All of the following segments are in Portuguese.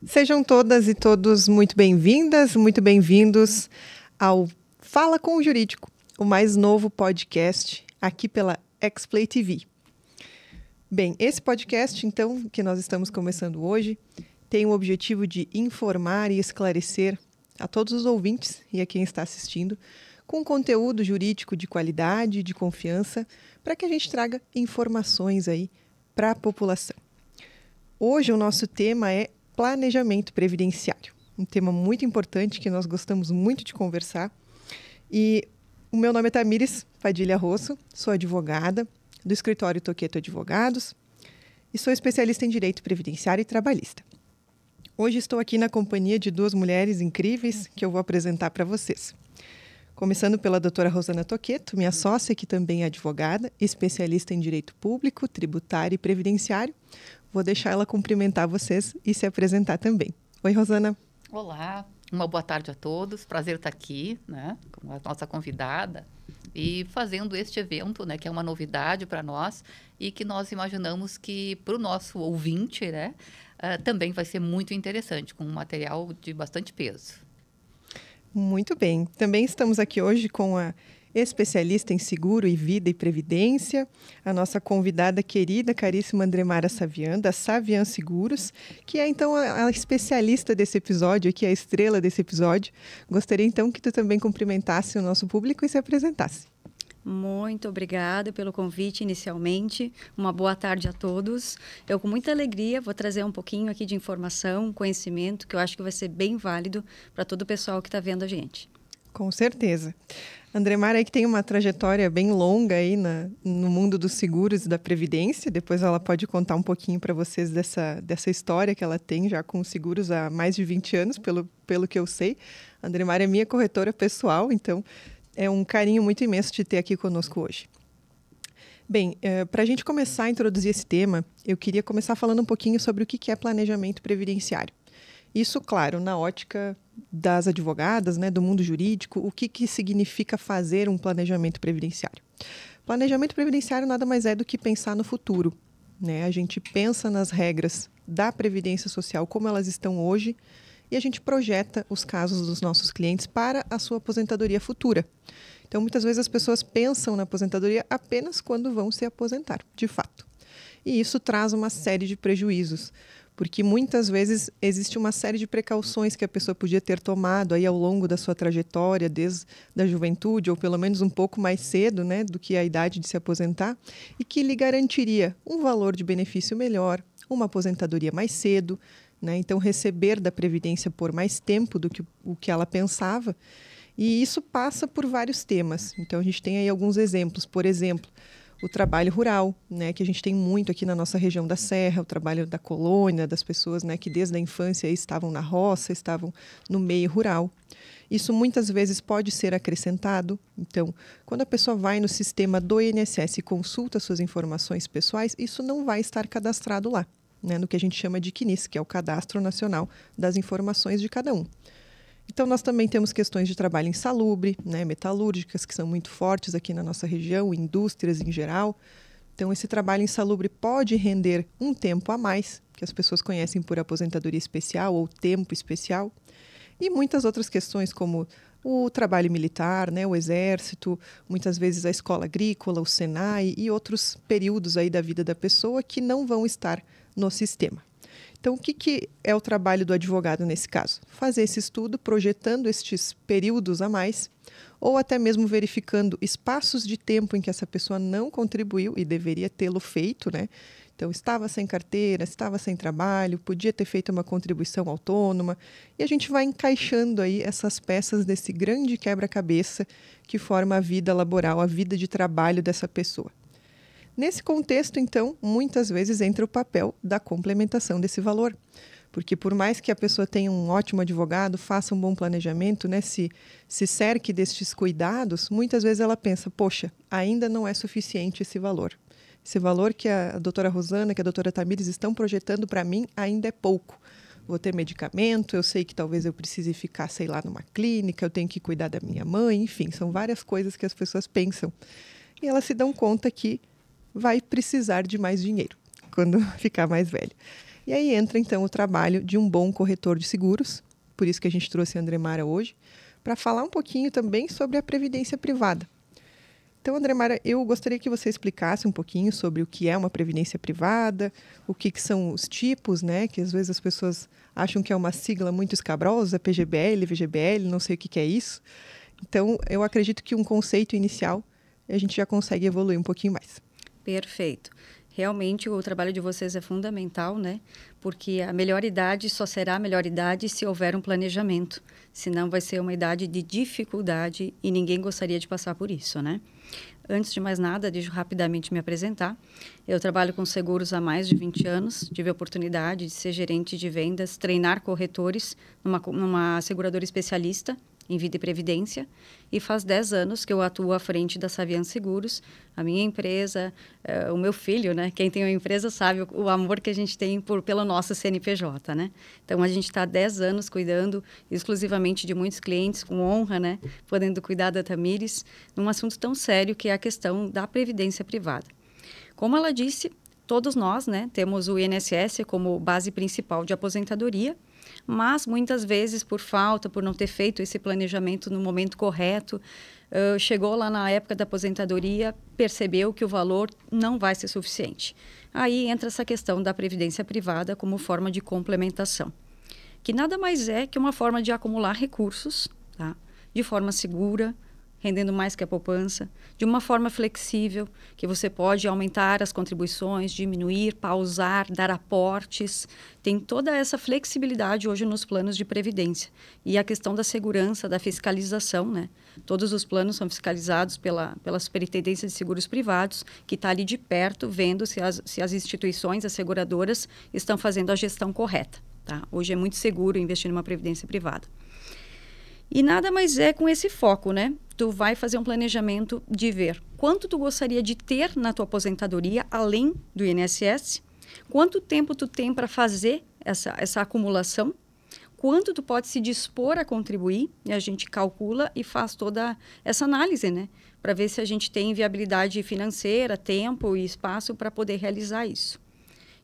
Sejam todas e todos muito bem-vindas, muito bem-vindos ao Fala com o Jurídico, o mais novo podcast aqui pela Explay TV. Bem, esse podcast, então, que nós estamos começando hoje, tem o objetivo de informar e esclarecer a todos os ouvintes e a quem está assistindo com conteúdo jurídico de qualidade, de confiança, para que a gente traga informações aí para a população. Hoje o nosso tema é planejamento previdenciário, um tema muito importante que nós gostamos muito de conversar. E o meu nome é Tamires Padilha Rosso, sou advogada do escritório Toqueto Advogados e sou especialista em direito previdenciário e trabalhista. Hoje estou aqui na companhia de duas mulheres incríveis que eu vou apresentar para vocês. Começando pela doutora Rosana Toqueto, minha sócia, que também é advogada, especialista em direito público, tributário e previdenciário. Vou deixar ela cumprimentar vocês e se apresentar também. Oi, Rosana. Olá, uma boa tarde a todos. Prazer estar aqui, com a nossa convidada e fazendo este evento, que é uma novidade para nós e que nós imaginamos que para o nosso ouvinte, também vai ser muito interessante, com um material de bastante peso. Muito bem. Também estamos aqui hoje com a especialista em seguro e vida e previdência, a nossa convidada querida, caríssima Andremara Savian, da Savian Seguros, que é então a especialista desse episódio, aqui a estrela desse episódio. Gostaria então que tu também cumprimentasse o nosso público e se apresentasse. Muito obrigada pelo convite inicialmente. Uma boa tarde a todos. Eu, com muita alegria, vou trazer um pouquinho aqui de informação, conhecimento, que eu acho que vai ser bem válido para todo o pessoal que está vendo a gente. Com certeza. Andremara aí que tem uma trajetória bem longa aí no mundo dos seguros e da previdência. Depois ela pode contar um pouquinho para vocês dessa história que ela tem já com os seguros há mais de 20 anos, pelo que eu sei. A Andremara é minha corretora pessoal, então é um carinho muito imenso de ter aqui conosco hoje. Bem, para a gente começar a introduzir esse tema, eu queria começar falando um pouquinho sobre o que é planejamento previdenciário. Isso, claro, na ótica das advogadas, do mundo jurídico, o que significa fazer um planejamento previdenciário. Planejamento previdenciário nada mais é do que pensar no futuro. A gente pensa nas regras da Previdência Social como elas estão hoje e a gente projeta os casos dos nossos clientes para a sua aposentadoria futura. Então, muitas vezes as pessoas pensam na aposentadoria apenas quando vão se aposentar, de fato. E isso traz uma série de prejuízos, porque muitas vezes existe uma série de precauções que a pessoa podia ter tomado aí ao longo da sua trajetória, desde a juventude, ou pelo menos um pouco mais cedo, do que a idade de se aposentar, e que lhe garantiria um valor de benefício melhor, uma aposentadoria mais cedo, então receber da Previdência por mais tempo do que o que ela pensava. E isso passa por vários temas. Então a gente tem aí alguns exemplos. Por exemplo, o trabalho rural, que a gente tem muito aqui na nossa região da Serra, o trabalho da colônia, das pessoas que desde a infância estavam na roça, estavam no meio rural. Isso muitas vezes pode ser acrescentado. Então, quando a pessoa vai no sistema do INSS e consulta suas informações pessoais, isso não vai estar cadastrado lá, no que a gente chama de CNIS, que é o Cadastro Nacional das Informações de cada um. Então, nós também temos questões de trabalho insalubre, metalúrgicas, que são muito fortes aqui na nossa região, indústrias em geral. Então, esse trabalho insalubre pode render um tempo a mais, que as pessoas conhecem por aposentadoria especial ou tempo especial. E muitas outras questões, como o trabalho militar, o exército, muitas vezes a escola agrícola, o Senai e outros períodos aí da vida da pessoa que não vão estar no sistema. Então, o que é o trabalho do advogado nesse caso? Fazer esse estudo, projetando estes períodos a mais, ou até mesmo verificando espaços de tempo em que essa pessoa não contribuiu e deveria tê-lo feito, Então, estava sem carteira, estava sem trabalho, podia ter feito uma contribuição autônoma, e a gente vai encaixando aí essas peças desse grande quebra-cabeça que forma a vida laboral, a vida de trabalho dessa pessoa. Nesse contexto, então, muitas vezes entra o papel da complementação desse valor. Porque por mais que a pessoa tenha um ótimo advogado, faça um bom planejamento, se cerque destes cuidados, muitas vezes ela pensa, poxa, ainda não é suficiente esse valor. Esse valor que a doutora Rosana, que a doutora Tamires estão projetando para mim ainda é pouco. Vou ter medicamento, eu sei que talvez eu precise ficar, numa clínica, eu tenho que cuidar da minha mãe, enfim, são várias coisas que as pessoas pensam. E elas se dão conta que vai precisar de mais dinheiro quando ficar mais velho. E aí entra, então, o trabalho de um bom corretor de seguros, por isso que a gente trouxe a Andremara hoje, para falar um pouquinho também sobre a previdência privada. Então, Andremara, eu gostaria que você explicasse um pouquinho sobre o que é uma previdência privada, o que são os tipos, né? Que às vezes as pessoas acham que é uma sigla muito escabrosa, PGBL, VGBL, não sei o que é isso. Então, eu acredito que um conceito inicial a gente já consegue evoluir um pouquinho mais. Perfeito. Realmente o trabalho de vocês é fundamental, né? Porque a melhor idade só será a melhor idade se houver um planejamento. Senão vai ser uma idade de dificuldade e ninguém gostaria de passar por isso, né? Antes de mais nada, deixa eu rapidamente me apresentar. Eu trabalho com seguros há mais de 20 anos. Tive a oportunidade de ser gerente de vendas, treinar corretores numa seguradora especialista em vida e previdência, e faz 10 anos que eu atuo à frente da Savian Seguros, a minha empresa, o meu filho, né? Quem tem uma empresa sabe o amor que a gente tem pelo nosso CNPJ, né? Então, a gente está há 10 anos cuidando exclusivamente de muitos clientes, com honra, né? Podendo cuidar da Tamires, num assunto tão sério que é a questão da previdência privada. Como ela disse, todos nós, né, temos o INSS como base principal de aposentadoria, mas muitas vezes por não ter feito esse planejamento no momento correto, chegou lá na época da aposentadoria, percebeu que o valor não vai ser suficiente. Aí entra essa questão da previdência privada como forma de complementação, que nada mais é que uma forma de acumular recursos, tá? De forma segura, rendendo mais que a poupança, de uma forma flexível, que você pode aumentar as contribuições, diminuir, pausar, dar aportes. Tem toda essa flexibilidade hoje nos planos de previdência. E a questão da segurança, da fiscalização, né? Todos os planos são fiscalizados pela Superintendência de Seguros Privados, que está ali de perto, vendo se as instituições, as seguradoras, estão fazendo a gestão correta, tá? Hoje é muito seguro investir numa previdência privada. E nada mais é com esse foco, né? Tu vai fazer um planejamento de ver quanto tu gostaria de ter na tua aposentadoria, além do INSS, quanto tempo tu tem para fazer essa acumulação, quanto tu pode se dispor a contribuir, e a gente calcula e faz toda essa análise, né? Para ver se a gente tem viabilidade financeira, tempo e espaço para poder realizar isso.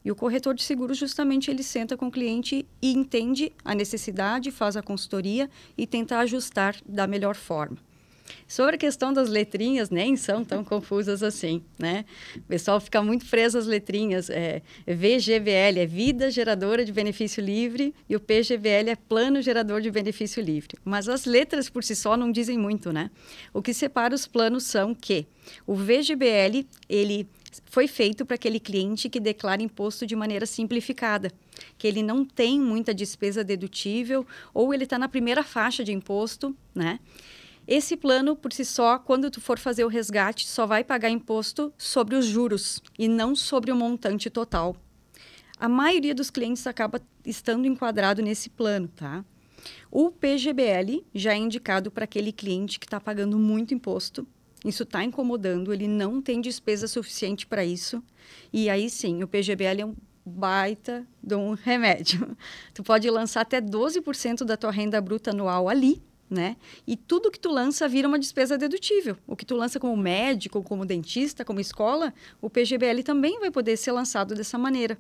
E o corretor de seguros, justamente, ele senta com o cliente e entende a necessidade, faz a consultoria e tenta ajustar da melhor forma. Sobre a questão das letrinhas, nem são tão confusas assim, né? O pessoal fica muito preso às letrinhas. VGBL é Vida Geradora de Benefício Livre e o PGBL é Plano Gerador de Benefício Livre. Mas as letras por si só não dizem muito, né? O que separa os planos são que o VGBL, ele foi feito para aquele cliente que declara imposto de maneira simplificada, que ele não tem muita despesa dedutível ou ele está na primeira faixa de imposto, né? Esse plano, por si só, quando tu for fazer o resgate, só vai pagar imposto sobre os juros e não sobre o montante total. A maioria dos clientes acaba estando enquadrado nesse plano, tá? O PGBL já é indicado para aquele cliente que está pagando muito imposto. Isso está incomodando, ele não tem despesa suficiente para isso. E aí sim, o PGBL é um baita de um remédio. Tu pode lançar até 12% da tua renda bruta anual ali, né? E tudo que tu lança vira uma despesa dedutível. O que tu lança como médico, como dentista, como escola, o PGBL também vai poder ser lançado dessa maneira.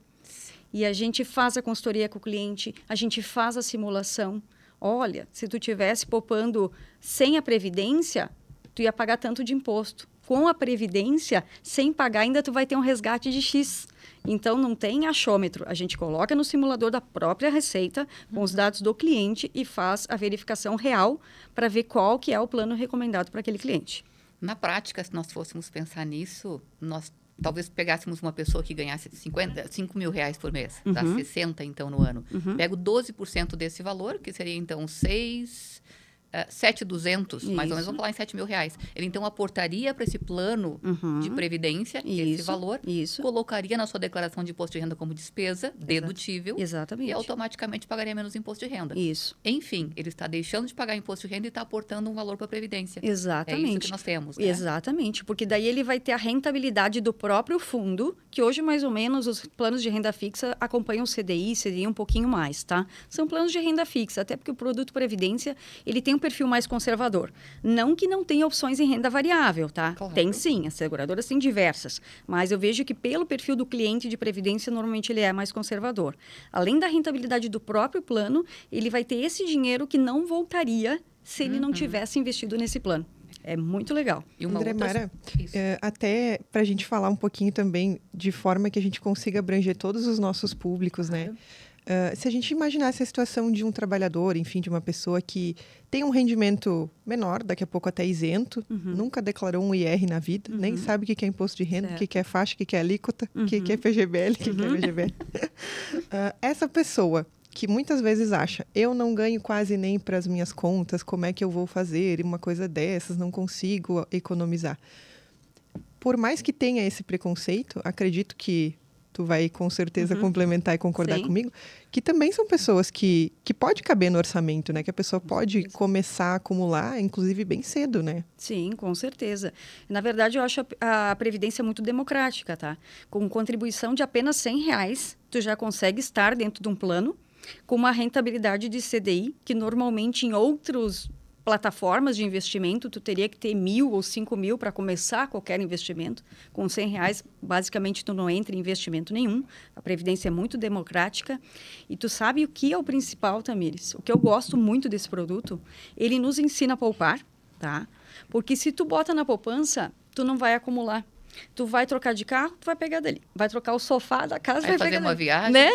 E a gente faz a consultoria com o cliente, a gente faz a simulação. Olha, se tu tivesse poupando sem a previdência, tu ia pagar tanto de imposto. Com a previdência, sem pagar, ainda tu vai ter um resgate de X. Então, não tem achômetro. A gente coloca no simulador da própria Receita, com os dados do cliente e faz a verificação real para ver qual que é o plano recomendado para aquele cliente. Na prática, se nós fôssemos pensar nisso, nós talvez pegássemos uma pessoa que ganhasse 5 mil reais por mês, dá 60 então no ano. Pego 12% desse valor, que seria então 7.200, mais ou menos, vamos falar em 7 mil reais. Ele, então, aportaria para esse plano de previdência, esse valor, colocaria na sua declaração de imposto de renda como despesa dedutível. Exatamente. E automaticamente pagaria menos imposto de renda. Isso. Enfim, ele está deixando de pagar imposto de renda e está aportando um valor para a previdência. Exatamente. É isso que nós temos, né? Exatamente, porque daí ele vai ter a rentabilidade do próprio fundo, que hoje, mais ou menos, os planos de renda fixa acompanham o CDI um pouquinho mais, tá? São planos de renda fixa, até porque o produto previdência, ele tem um perfil mais conservador. Não que não tenha opções em renda variável, tá? Claro. Tem sim, as seguradoras têm diversas. Mas eu vejo que pelo perfil do cliente de previdência, normalmente ele é mais conservador. Além da rentabilidade do próprio plano, ele vai ter esse dinheiro que não voltaria se ele não tivesse investido nesse plano. É muito legal. E uma André outra... Mara, até para a gente falar um pouquinho também de forma que a gente consiga abranger todos os nossos públicos, né? Se a gente imaginasse a situação de um trabalhador, enfim, de uma pessoa que tem um rendimento menor, daqui a pouco até isento, nunca declarou um IR na vida, nem sabe o que é imposto de renda, o que é faixa, o que é alíquota, o que é PGBL, o que é VGBL. Essa pessoa que muitas vezes acha, eu não ganho quase nem para as minhas contas, como é que eu vou fazer uma coisa dessas, não consigo economizar. Por mais que tenha esse preconceito, acredito que tu vai com certeza complementar e concordar comigo, que também são pessoas que pode caber no orçamento, né? Que a pessoa pode começar a acumular, inclusive bem cedo, né? Sim, com certeza. Na verdade, eu acho a Previdência muito democrática, tá? Com contribuição de apenas R$100, tu já consegue estar dentro de um plano com uma rentabilidade de CDI, que normalmente em outros plataformas de investimento, tu teria que ter 1.000 ou 5.000 para começar qualquer investimento. Com R$100, basicamente, tu não entra em investimento nenhum. A Previdência é muito democrática. E tu sabe o que é o principal, Tamires? O que eu gosto muito desse produto, ele nos ensina a poupar, tá? Porque se tu bota na poupança, tu não vai acumular. Tu vai trocar de carro, tu vai pegar dali. Vai trocar o sofá da casa, vai fazer pegar uma dali. viagem. Né?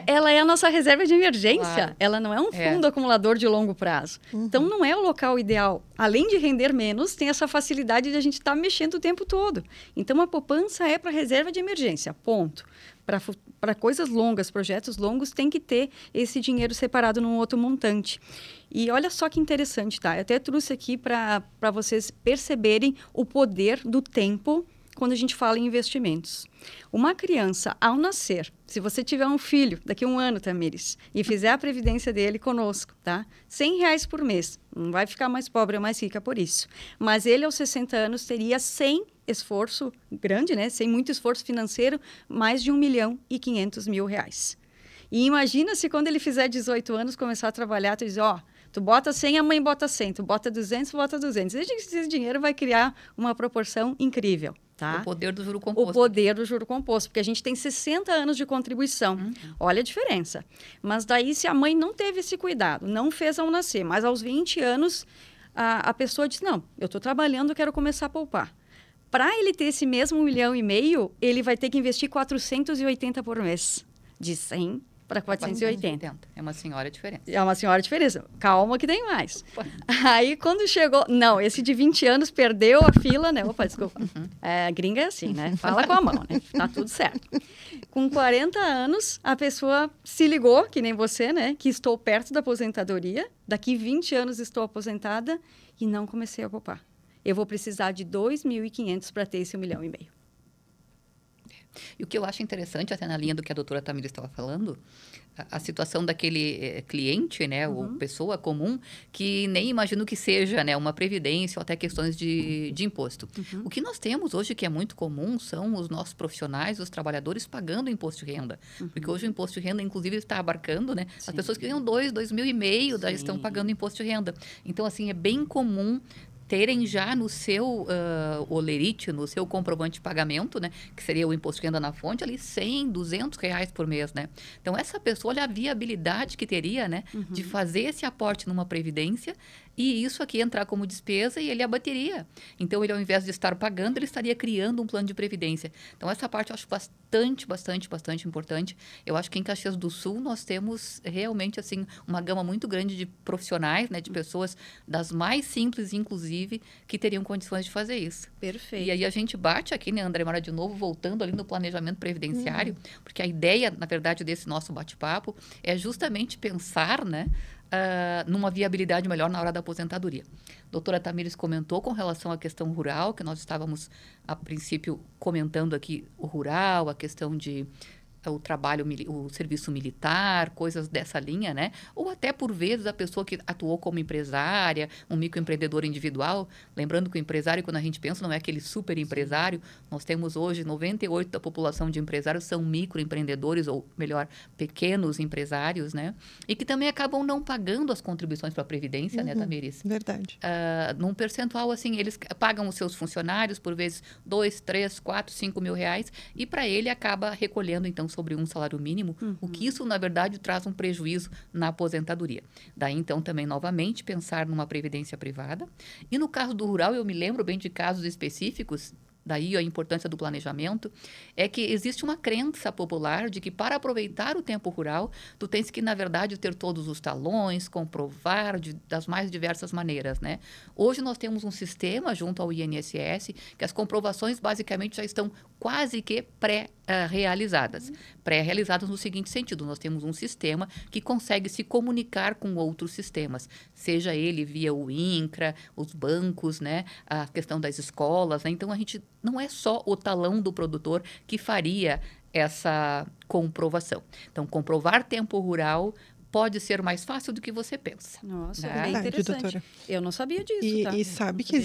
Ela é a nossa reserva de emergência. Claro. Ela não é um fundo acumulador de longo prazo. Então, não é o local ideal. Além de render menos, tem essa facilidade de a gente estar mexendo o tempo todo. Então, a poupança é para reserva de emergência, ponto. Para coisas longas, projetos longos, tem que ter esse dinheiro separado num outro montante. E olha só que interessante, tá? Eu até trouxe aqui para vocês perceberem o poder do tempo quando a gente fala em investimentos. Uma criança, ao nascer, se você tiver um filho daqui a um ano, Tamires, e fizer a previdência dele conosco, tá? R$100 por mês. Não vai ficar mais pobre ou mais rica por isso. Mas ele, aos 60 anos, teria, sem esforço grande, né? Sem muito esforço financeiro, mais de R$1.500.000. E imagina se quando ele fizer 18 anos, começar a trabalhar, tu diz, tu bota 100, a mãe bota 100. Tu bota 200, bota 200. Esse dinheiro vai criar uma proporção incrível. Tá? O poder do juro composto. O poder do juro composto, porque a gente tem 60 anos de contribuição. Olha a diferença. Mas daí, se a mãe não teve esse cuidado, não fez ao nascer, mas aos 20 anos, a pessoa diz, não, eu estou trabalhando, quero começar a poupar. Para ele ter esse mesmo 1,5 milhão, ele vai ter que investir 480 por mês. De 100 para 480. É uma senhora diferença. É uma senhora diferença. Calma que tem mais. Aí, quando chegou... Não, esse de 20 anos perdeu a fila, né? Opa, desculpa. Gringa é assim, né? Fala com a mão, né? Tá tudo certo. Com 40 anos, a pessoa se ligou, que nem você, né? Que estou perto da aposentadoria. Daqui 20 anos estou aposentada e não comecei a poupar. Eu vou precisar de 2.500 para ter esse 1,5 milhão. E o que eu acho interessante, até na linha do que a doutora Tamires estava falando, a situação daquele cliente, né, ou pessoa comum, que nem imagino que seja, né, uma previdência ou até questões de imposto. O que nós temos hoje, que é muito comum, são os nossos profissionais, os trabalhadores pagando imposto de renda. Porque hoje o imposto de renda, inclusive, está abarcando, né? As pessoas que ganham 2.500, daí estão pagando imposto de renda. Então, assim, é bem comum terem já no seu olerite, no seu comprovante de pagamento, né, que seria o imposto de renda na fonte, ali R$100, R$200 por mês, né? Então, essa pessoa, olha a viabilidade que teria, né, de fazer esse aporte numa previdência e isso aqui entrar como despesa e ele abateria. Então, ele, ao invés de estar pagando, ele estaria criando um plano de previdência. Então, essa parte eu acho bastante importante. Eu acho que em Caxias do Sul nós temos realmente, assim, uma gama muito grande de profissionais, né, de pessoas das mais simples, inclusive, que teriam condições de fazer isso. Perfeito. E aí a gente bate aqui, né, André Mara, de novo, voltando ali no planejamento previdenciário, porque a ideia, na verdade, desse nosso bate-papo é justamente pensar, né, numa viabilidade melhor na hora da aposentadoria. A doutora Tamires comentou com relação à questão rural, que nós estávamos, a princípio, comentando aqui o rural, a questão de o trabalho, o serviço militar, coisas dessa linha, né? Ou até, por vezes, a pessoa que atuou como empresária, um microempreendedor individual. Lembrando que o empresário, quando a gente pensa, não é aquele super empresário. Nós temos hoje 98% da população de empresários são microempreendedores, ou melhor, pequenos empresários, né? E que também acabam não pagando as contribuições para a Previdência, né, Tamiris? Verdade. Num percentual, assim, eles pagam os seus funcionários, por vezes, 2, 3, 4, 5 mil reais, e para ele acaba recolhendo, então, sobre um salário mínimo, o que isso, na verdade, traz um prejuízo na aposentadoria. Daí, então, também, novamente, pensar numa previdência privada. E no caso do rural, eu me lembro bem de casos específicos, daí a importância do planejamento, é que existe uma crença popular de que para aproveitar o tempo rural, tu tens que, na verdade, ter todos os talões, comprovar das mais diversas maneiras, né? Hoje nós temos um sistema junto ao INSS que as comprovações basicamente já estão quase que pré-realizadas. Pré-realizadas no seguinte sentido, nós temos um sistema que consegue se comunicar com outros sistemas, seja ele via o INCRA, os bancos, né? A questão das escolas, né? Então, a gente não é só o talão do produtor que faria essa comprovação. Então, comprovar tempo rural pode ser mais fácil do que você pensa. Nossa, né? bem interessante. Doutora. Eu não sabia disso, tá? E sabe que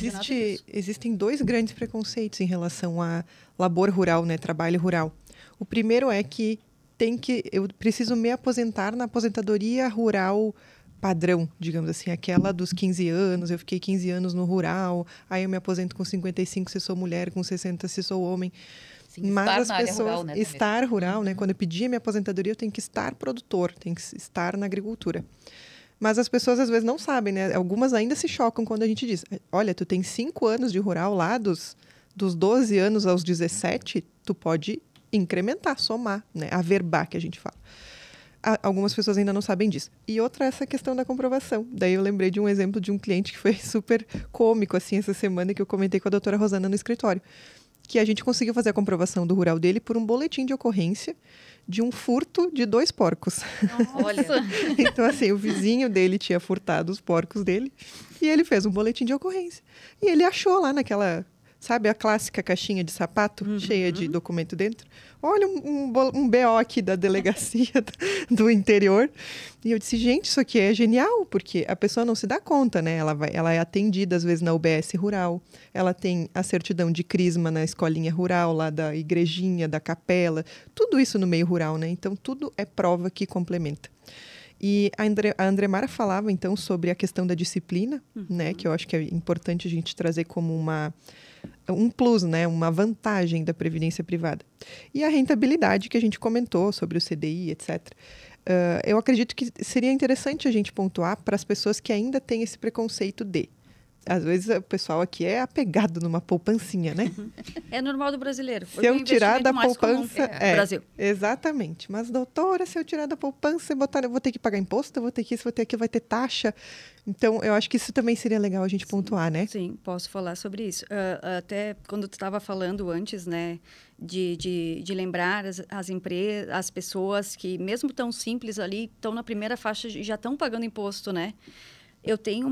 existem dois grandes preconceitos em relação a labor rural, né? Trabalho rural. O primeiro é que eu preciso me aposentar na aposentadoria rural padrão, digamos assim, aquela dos 15 anos, eu fiquei 15 anos no rural, aí eu me aposento com 55 se sou mulher, com 60 se sou homem. Sim, Mas as pessoas, rural, né, estar rural, né? Quando eu pedir a minha aposentadoria, eu tenho que estar produtor, tenho que estar na agricultura. Mas as pessoas às vezes não sabem, né? Algumas ainda se chocam quando a gente diz, olha, tu tem 5 anos de rural lá, dos 12 anos aos 17, tu pode incrementar, somar, né? Averbar, que a gente fala. Algumas pessoas ainda não sabem disso. E outra é essa questão da comprovação. Daí eu lembrei de um exemplo de um cliente que foi super cômico, assim, essa semana, que eu comentei com a doutora Rosana no escritório. Que a gente conseguiu fazer a comprovação do rural dele por um boletim de ocorrência de um furto de 2 porcos. Olha. Então, assim, o vizinho dele tinha furtado os porcos dele e ele fez um boletim de ocorrência. E ele achou lá naquela... Sabe a clássica caixinha de sapato cheia de documento dentro? Olha um BO aqui da delegacia do interior. E eu disse, gente, isso aqui é genial, porque a pessoa não se dá conta, né? Ela é atendida, às vezes, na UBS rural. Ela tem a certidão de crisma na escolinha rural, lá da igrejinha, da capela. Tudo isso no meio rural, né? Então, tudo é prova que complementa. E a Andremara falava, então, sobre a questão da disciplina, né? Que eu acho que é importante a gente trazer como um plus, né? Uma vantagem da previdência privada. E a rentabilidade que a gente comentou sobre o CDI, etc. Eu acredito que seria interessante a gente pontuar para as pessoas que ainda têm esse preconceito de... Às vezes o pessoal aqui é apegado numa poupancinha, né? É normal do brasileiro. Se eu tirar da poupança... Brasil. Exatamente. Mas, doutora, se eu tirar da poupança, eu vou ter que pagar imposto, eu vou ter que isso, vou ter aquilo, vai ter taxa. Então, eu acho que isso também seria legal a gente pontuar, né? Sim, posso falar sobre isso. Até quando tu estava falando antes, né, de lembrar as empresas, as pessoas que, mesmo tão simples ali, estão na primeira faixa e já estão pagando imposto, né? Eu tenho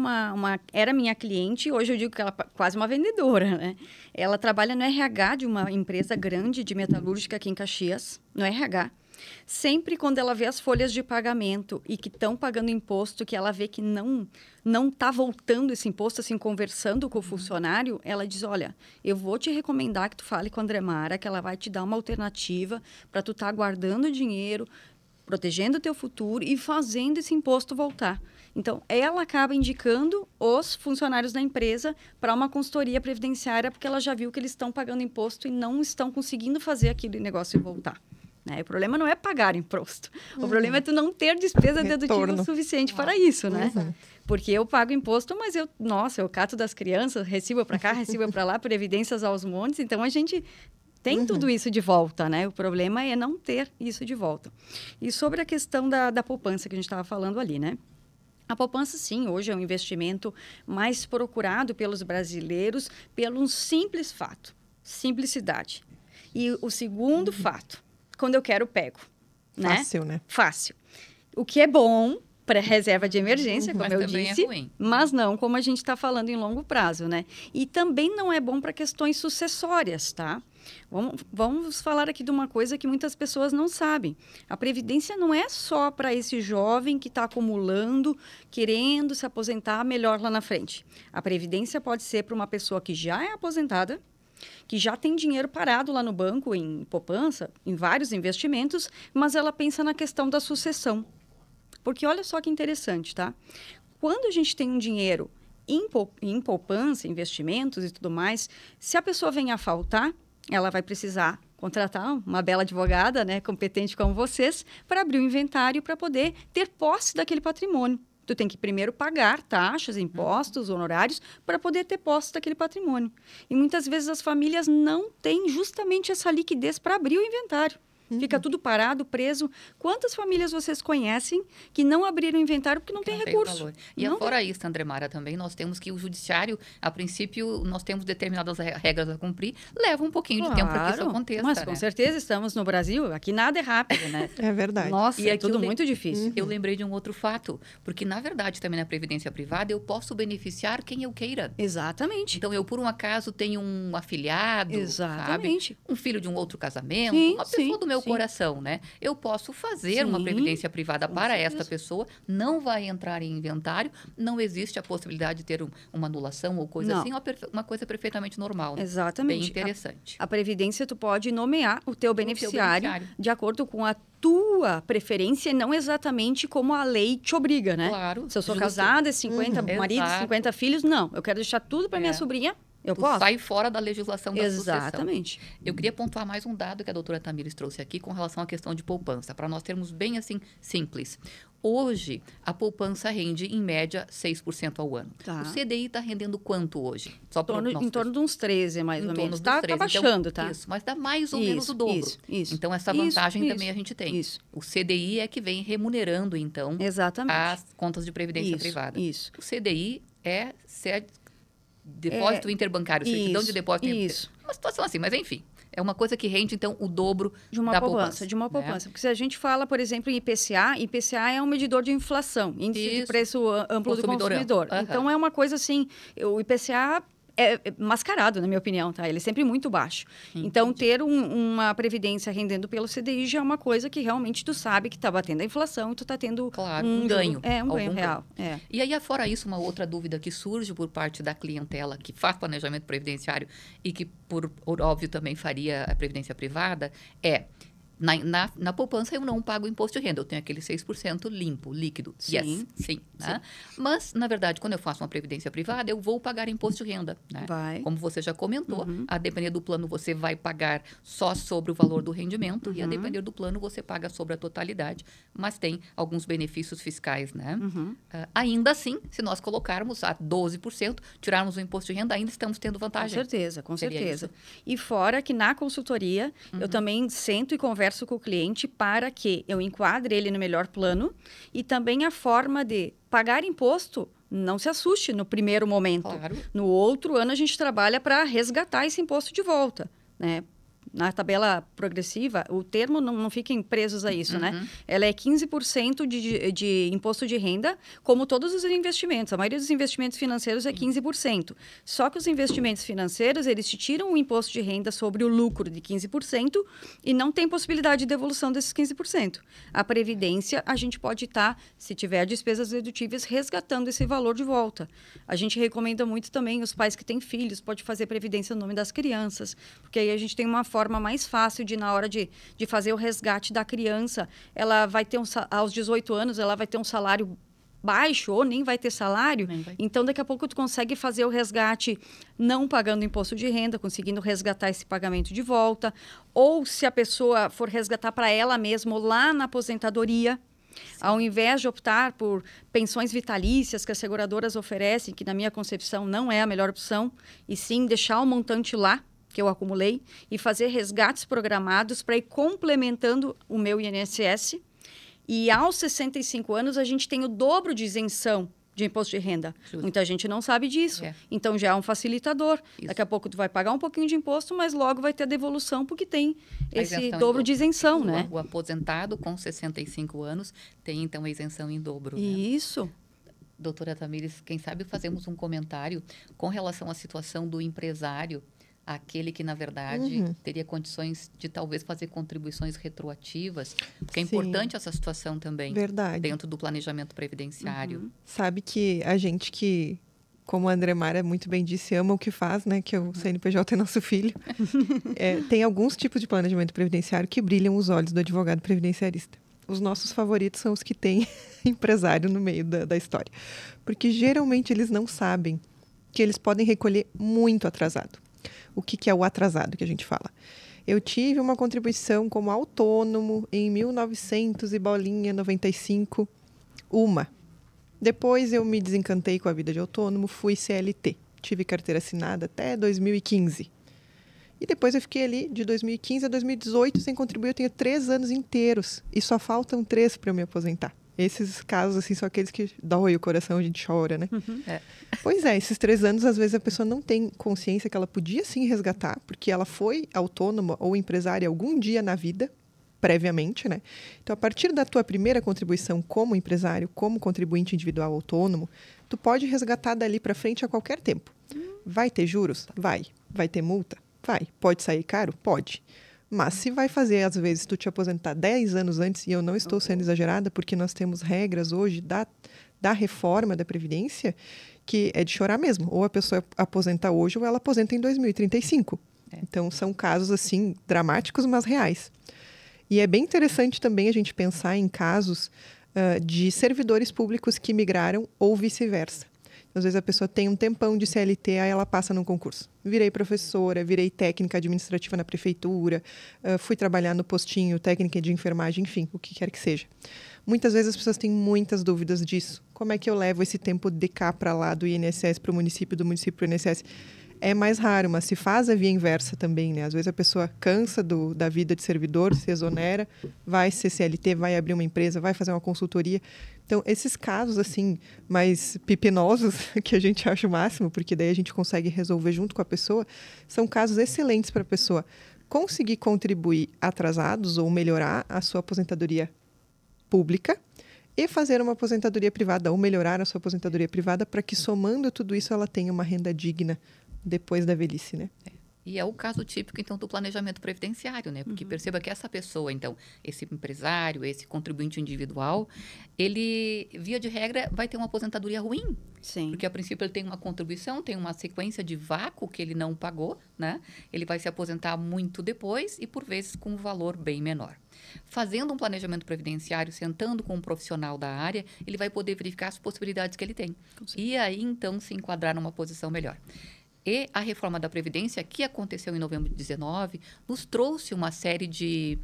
era minha cliente, hoje eu digo que ela é quase uma vendedora, né? Ela trabalha no RH de uma empresa grande de metalúrgica aqui em Caxias, no RH. Sempre quando ela vê as folhas de pagamento e que estão pagando imposto, que ela vê que não está voltando esse imposto, assim, conversando com o funcionário, ela diz, olha, eu vou te recomendar que tu fale com a Andremara, que ela vai te dar uma alternativa para tu estar guardando dinheiro, protegendo o teu futuro e fazendo esse imposto voltar. Então, ela acaba indicando os funcionários da empresa para uma consultoria previdenciária, porque ela já viu que eles estão pagando imposto e não estão conseguindo fazer aquele negócio voltar. Né? O problema não é pagar imposto. O problema é tu não ter despesa dedutível suficiente para isso, né? Porque eu pago imposto, mas eu cato das crianças, recebo para cá, recebo para lá, previdências aos montes. Então, a gente tem tudo isso de volta, né? O problema é não ter isso de volta. E sobre a questão da poupança que a gente estava falando ali, né? A poupança, sim, hoje é um investimento mais procurado pelos brasileiros pelo um simples fato, simplicidade. E o segundo fato, quando eu quero, pego. Fácil, né? Fácil. O que é bom, reserva de emergência, como mas eu também disse, é ruim. mas não como a gente está falando em longo prazo, né? E também não é bom para questões sucessórias, tá? Vamos falar aqui de uma coisa que muitas pessoas não sabem. A Previdência não é só para esse jovem que está acumulando, querendo se aposentar melhor lá na frente. A Previdência pode ser para uma pessoa que já é aposentada, que já tem dinheiro parado lá no banco, em poupança, em vários investimentos, mas ela pensa na questão da sucessão. Porque olha só que interessante, tá? Quando a gente tem um dinheiro em poupança, investimentos e tudo mais, se a pessoa vem a faltar, ela vai precisar contratar uma bela advogada, né, competente como vocês, para abrir o inventário para poder ter posse daquele patrimônio. Tu tem que primeiro pagar taxas, impostos, honorários, para poder ter posse daquele patrimônio. E muitas vezes as famílias não têm justamente essa liquidez para abrir o inventário. Fica tudo parado, preso. Quantas famílias vocês conhecem que não abriram inventário porque não tem recurso? Valor. E fora isso, Andremara, também nós temos que o judiciário, a princípio, nós temos determinadas regras a cumprir, leva um pouquinho de tempo para que isso aconteça. Mas com certeza estamos no Brasil, aqui nada é rápido, né? É verdade. Nossa, é tudo muito difícil. Eu lembrei de um outro fato, porque na verdade também na previdência privada eu posso beneficiar quem eu queira. Exatamente. Então eu por um acaso tenho um afilhado, exatamente, sabe? Um filho de um outro casamento, sim, uma pessoa do meu sim. coração, né? Eu posso fazer uma previdência privada para esta pessoa, não vai entrar em inventário, não existe a possibilidade de ter uma anulação ou coisa assim, uma coisa perfeitamente normal. Né? Exatamente. Bem interessante. A previdência, tu pode nomear o teu beneficiário de acordo com a tua preferência e não exatamente como a lei te obriga, né? Claro. Se eu sou casada, 50 maridos, 50 filhos, não. Eu quero deixar tudo para minha sobrinha. Eu posso? Sai fora da legislação da Exatamente. sucessão. Eu queria pontuar mais um dado que a doutora Tamires trouxe aqui com relação à questão de poupança, para nós termos bem assim, simples. Hoje, a poupança rende, em média, 6% ao ano. Tá. O CDI está rendendo quanto hoje? Só em torno de uns 13, mais ou menos. Está então, baixando, tá? Isso, mas dá mais ou menos o dobro. Isso. Então, essa vantagem também a gente tem. Isso. O CDI é que vem remunerando, então, as contas de previdência privada. Isso. O CDI é depósito interbancário, certidão de depósito interbancário. Uma situação assim, mas enfim. É uma coisa que rende, então, o dobro de uma poupança. De uma poupança. Né? Porque se a gente fala, por exemplo, em IPCA é um medidor de inflação, índice de preço amplo do consumidor. Então, é uma coisa assim, o IPCA é mascarado, na minha opinião, tá? Ele é sempre muito baixo. Entendi. Então, ter uma previdência rendendo pelo CDI já é uma coisa que realmente tu sabe que está batendo a inflação e tu está tendo um ganho. Um ganho real. E aí, fora isso, uma outra dúvida que surge por parte da clientela que faz planejamento previdenciário e que, por óbvio, também faria a previdência privada é... Na poupança, eu não pago imposto de renda. Eu tenho aquele 6% limpo, líquido. Sim. Sim. Né? Mas, na verdade, quando eu faço uma previdência privada, eu vou pagar imposto de renda. Né? Vai. Como você já comentou, a depender do plano, você vai pagar só sobre o valor do rendimento e, a depender do plano, você paga sobre a totalidade. Mas tem alguns benefícios fiscais, né? Ainda assim, se nós colocarmos a 12%, tirarmos o imposto de renda, ainda estamos tendo vantagem. Com certeza. E fora que na consultoria, eu também sento e converso com o cliente para que eu enquadre ele no melhor plano e também a forma de pagar imposto. Não se assuste no primeiro momento. Claro. No outro ano, a gente trabalha para resgatar esse imposto de volta, né? Na tabela progressiva, o termo não fiquem presos a isso, né? Ela é 15% de imposto de renda, como todos os investimentos. A maioria dos investimentos financeiros é 15%. Só que os investimentos financeiros, eles te tiram o imposto de renda sobre o lucro de 15% e não tem possibilidade de devolução desses 15%. A Previdência, a gente pode estar, se tiver despesas dedutíveis, resgatando esse valor de volta. A gente recomenda muito também os pais que têm filhos, pode fazer Previdência no nome das crianças, porque aí a gente tem uma forma mais fácil de, na hora de fazer o resgate da criança, ela vai ter aos 18 anos, ela vai ter um salário baixo ou nem vai ter salário, então daqui a pouco tu consegue fazer o resgate não pagando imposto de renda, conseguindo resgatar esse pagamento de volta, ou se a pessoa for resgatar para ela mesma lá na aposentadoria, ao invés de optar por pensões vitalícias que as seguradoras oferecem, que na minha concepção não é a melhor opção, e sim deixar o montante lá, que eu acumulei, e fazer resgates programados para ir complementando o meu INSS. E aos 65 anos, a gente tem o dobro de isenção de imposto de renda. Justo. Muita gente não sabe disso. Então, já é um facilitador. Isso. Daqui a pouco tu vai pagar um pouquinho de imposto, mas logo vai ter a devolução, porque tem esse dobro de isenção, isenção, né? O aposentado com 65 anos tem, então, a isenção em dobro. Isso. Né? Doutora Tamires, quem sabe fazemos um comentário com relação à situação do empresário, aquele que, na verdade, teria condições de talvez fazer contribuições retroativas, porque é importante essa situação também. Verdade. Dentro do planejamento previdenciário. Sabe que a gente que, como a André Mara muito bem disse, ama o que faz, né? Que o CNPJ é nosso filho. Tem alguns tipos de planejamento previdenciário que brilham os olhos do advogado previdenciarista. Os nossos favoritos são os que têm empresário no meio da história. Porque geralmente eles não sabem que eles podem recolher muito atrasado. O que é o atrasado que a gente fala? Eu tive uma contribuição como autônomo em 1995, uma. Depois eu me desencantei com a vida de autônomo, fui CLT. Tive carteira assinada até 2015. E depois eu fiquei ali de 2015 a 2018 sem contribuir. Eu tenho 3 anos inteiros e só faltam 3 para eu me aposentar. Esses casos, assim, são aqueles que dói o coração, a gente chora, né? Pois é, esses 3 anos, às vezes, a pessoa não tem consciência que ela podia, sim, resgatar, porque ela foi autônoma ou empresária algum dia na vida, previamente, né? Então, a partir da tua primeira contribuição como empresário, como contribuinte individual autônomo, tu pode resgatar dali para frente a qualquer tempo. Vai ter juros? Vai. Vai ter multa? Vai. Pode sair caro? Pode. Mas se vai fazer, às vezes, tu te aposentar 10 anos antes, e eu não estou sendo exagerada, porque nós temos regras hoje da reforma da Previdência, que é de chorar mesmo. Ou a pessoa aposenta hoje, ou ela aposenta em 2035. Então, são casos, assim, dramáticos, mas reais. E é bem interessante também a gente pensar em casos de servidores públicos que migraram ou vice-versa. Às vezes a pessoa tem um tempão de CLT, aí ela passa num concurso. Virei professora, virei técnica administrativa na prefeitura, fui trabalhar no postinho, técnica de enfermagem, enfim, o que quer que seja. Muitas vezes as pessoas têm muitas dúvidas disso. Como é que eu levo esse tempo de cá para lá, do INSS para o município, do município para o INSS? É mais raro, mas se faz a via inversa também, né? Às vezes a pessoa cansa da vida de servidor, se exonera, vai ser CLT, vai abrir uma empresa, vai fazer uma consultoria. Então, esses casos, assim, mais pepinosos, que a gente acha o máximo, porque daí a gente consegue resolver junto com a pessoa, são casos excelentes para a pessoa conseguir contribuir atrasados ou melhorar a sua aposentadoria pública e fazer uma aposentadoria privada ou melhorar a sua aposentadoria privada para que, somando tudo isso, ela tenha uma renda digna depois da velhice, né? E é o caso típico, então, do planejamento previdenciário, né? Porque perceba que essa pessoa, então, esse empresário, esse contribuinte individual, ele, via de regra, vai ter uma aposentadoria ruim. Sim. Porque, a princípio, ele tem uma contribuição, tem uma sequência de vácuo que ele não pagou, né? Ele vai se aposentar muito depois e, por vezes, com um valor bem menor. Fazendo um planejamento previdenciário, sentando com um profissional da área, ele vai poder verificar as possibilidades que ele tem. E aí, então, se enquadrar numa posição melhor. E a reforma da Previdência, que aconteceu em novembro de 2019, nos trouxe uma série de,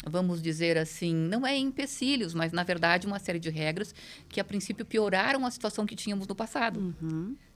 vamos dizer assim, não é empecilhos, mas, na verdade, uma série de regras que, a princípio, pioraram a situação que tínhamos no passado.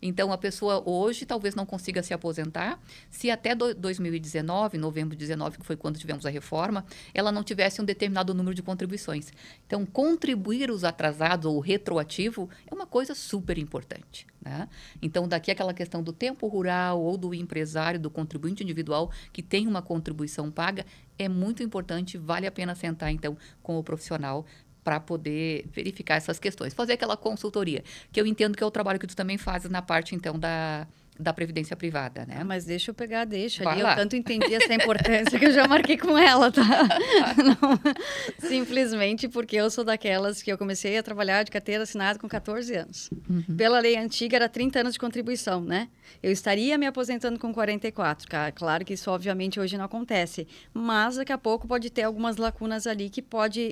Então, a pessoa hoje talvez não consiga se aposentar se até 2019, novembro de 2019, que foi quando tivemos a reforma, ela não tivesse um determinado número de contribuições. Então, contribuir os atrasados ou retroativo é uma coisa super importante, né? Então, daqui aquela questão do tempo rural ou do empresário, do contribuinte individual que tem uma contribuição paga, é muito importante, vale a pena sentar, então, com o profissional para poder verificar essas questões. Fazer aquela consultoria, que eu entendo que é o trabalho que tu também fazes na parte, então, da previdência privada, né? Mas deixa eu pegar, deixa Vai ali. lá. Eu tanto entendi essa importância que eu já marquei com ela, tá? Não, simplesmente porque eu sou daquelas que eu comecei a trabalhar de carteira assinada com 14 anos. Pela lei antiga, era 30 anos de contribuição, né? Eu estaria me aposentando com 44. Claro que isso, obviamente, hoje não acontece. Mas, daqui a pouco, pode ter algumas lacunas ali que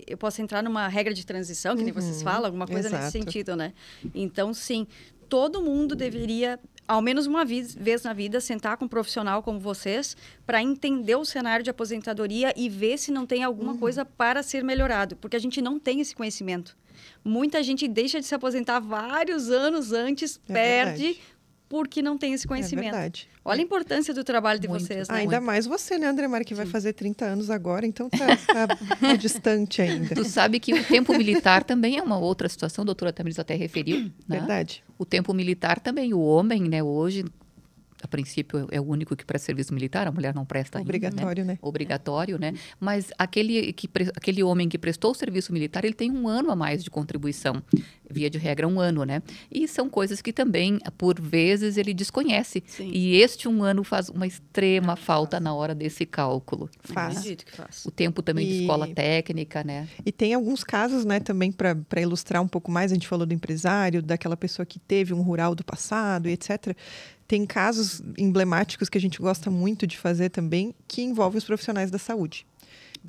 eu posso entrar numa regra de transição, que nem vocês falam, alguma coisa nesse sentido, né? Então, sim, todo mundo deveria, ao menos uma vez na vida, sentar com um profissional como vocês para entender o cenário de aposentadoria e ver se não tem alguma coisa para ser melhorado, porque a gente não tem esse conhecimento. Muita gente deixa de se aposentar vários anos antes, perde porque não tem esse conhecimento. É verdade. Olha a importância do trabalho de Muito. vocês, né? Ainda mais você, né, Andremar, que vai fazer 30 anos agora, então tá distante ainda. Tu sabe que o tempo militar também é uma outra situação, a doutora Tamiris até referiu, né? Verdade. O tempo militar também, o homem, né, hoje, a princípio, é o único que presta serviço militar, a mulher não presta ainda, Obrigatório, né? Obrigatório, né? Mas aquele homem que prestou o serviço militar, ele tem 1 ano a mais de contribuição, via de regra 1 ano, né? E são coisas que também, por vezes, ele desconhece. Sim. E este 1 ano faz uma extrema falta na hora desse cálculo. Faz. Acredito que faz. O tempo também de escola técnica, né? E tem alguns casos, né, também para ilustrar um pouco mais, a gente falou do empresário, daquela pessoa que teve um rural do passado e etc. Tem casos emblemáticos que a gente gosta muito de fazer também, que envolvem os profissionais da saúde.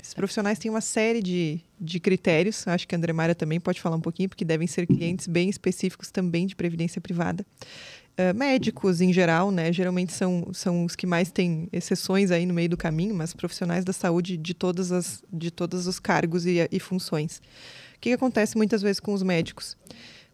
Esses profissionais têm uma série de critérios, acho que a Andremária também pode falar um pouquinho, porque devem ser clientes bem específicos também de previdência privada. Médicos, em geral, né, geralmente são os que mais têm exceções aí no meio do caminho, mas profissionais da saúde de todos os cargos e funções. O que acontece muitas vezes com os médicos?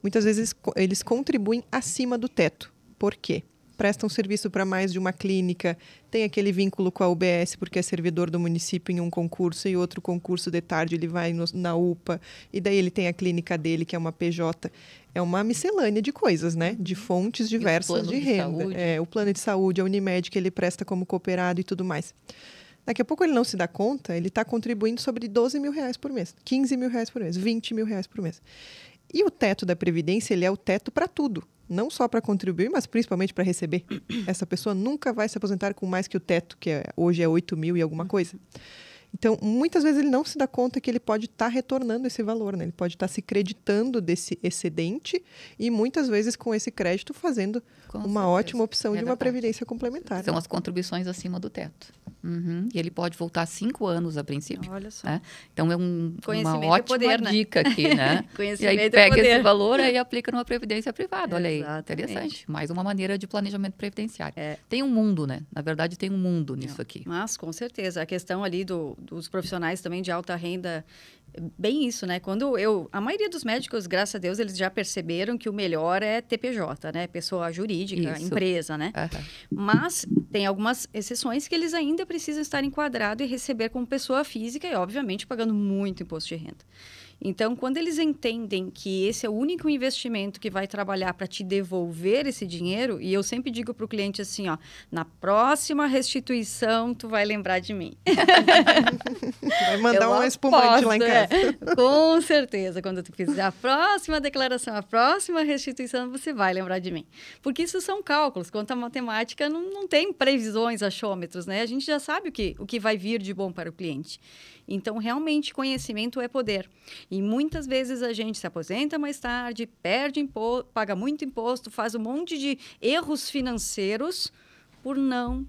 Muitas vezes eles contribuem acima do teto. Por quê? Prestam serviço para mais de uma clínica, tem aquele vínculo com a UBS porque é servidor do município em um concurso e outro concurso de tarde ele vai na UPA e daí ele tem a clínica dele que é uma PJ. É uma miscelânea de coisas, né? De fontes diversas de renda. O plano de saúde, a Unimed que ele presta como cooperado e tudo mais. Daqui a pouco ele não se dá conta, ele está contribuindo sobre 12 mil reais por mês, 15 mil reais por mês, 20 mil reais por mês. E o teto da Previdência, ele é o teto para tudo. Não só para contribuir, mas principalmente para receber. Essa pessoa nunca vai se aposentar com mais que o teto, que hoje é 8 mil e alguma coisa. Então, muitas vezes ele não se dá conta que ele pode estar retornando esse valor, né? Ele pode estar se creditando desse excedente e muitas vezes com esse crédito fazendo uma ótima opção de uma previdência complementar. São as contribuições acima do teto. E ele pode voltar 5 anos a princípio. Olha só. Né? Então é uma ótima poder, né? dica aqui, né? Conhecimento e aí pega poder. esse valor e aplica numa previdência privada. Olha aí, Exatamente. interessante. Mais uma maneira de planejamento previdenciário. Tem um mundo, né? Na verdade, tem um mundo nisso aqui. Mas, com certeza, a questão ali dos profissionais também de alta renda, bem isso, né? A maioria dos médicos, graças a Deus, eles já perceberam que o melhor é TPJ, né? Pessoa jurídica, Isso. empresa, né? Mas tem algumas exceções que eles ainda precisam estar enquadrados e receber como pessoa física e, obviamente, pagando muito imposto de renda. Então, quando eles entendem que esse é o único investimento que vai trabalhar para te devolver esse dinheiro, e eu sempre digo para o cliente assim, ó, na próxima restituição, tu vai lembrar de mim. Vai mandar um espumante lá em casa. Com certeza, quando tu fizer a próxima declaração, a próxima restituição, você vai lembrar de mim. Porque isso são cálculos, quanto a matemática não tem previsões, achômetros, né? A gente já sabe o que vai vir de bom para o cliente. Então, realmente, conhecimento é poder. E muitas vezes a gente se aposenta mais tarde, perde imposto, paga muito imposto, faz um monte de erros financeiros por não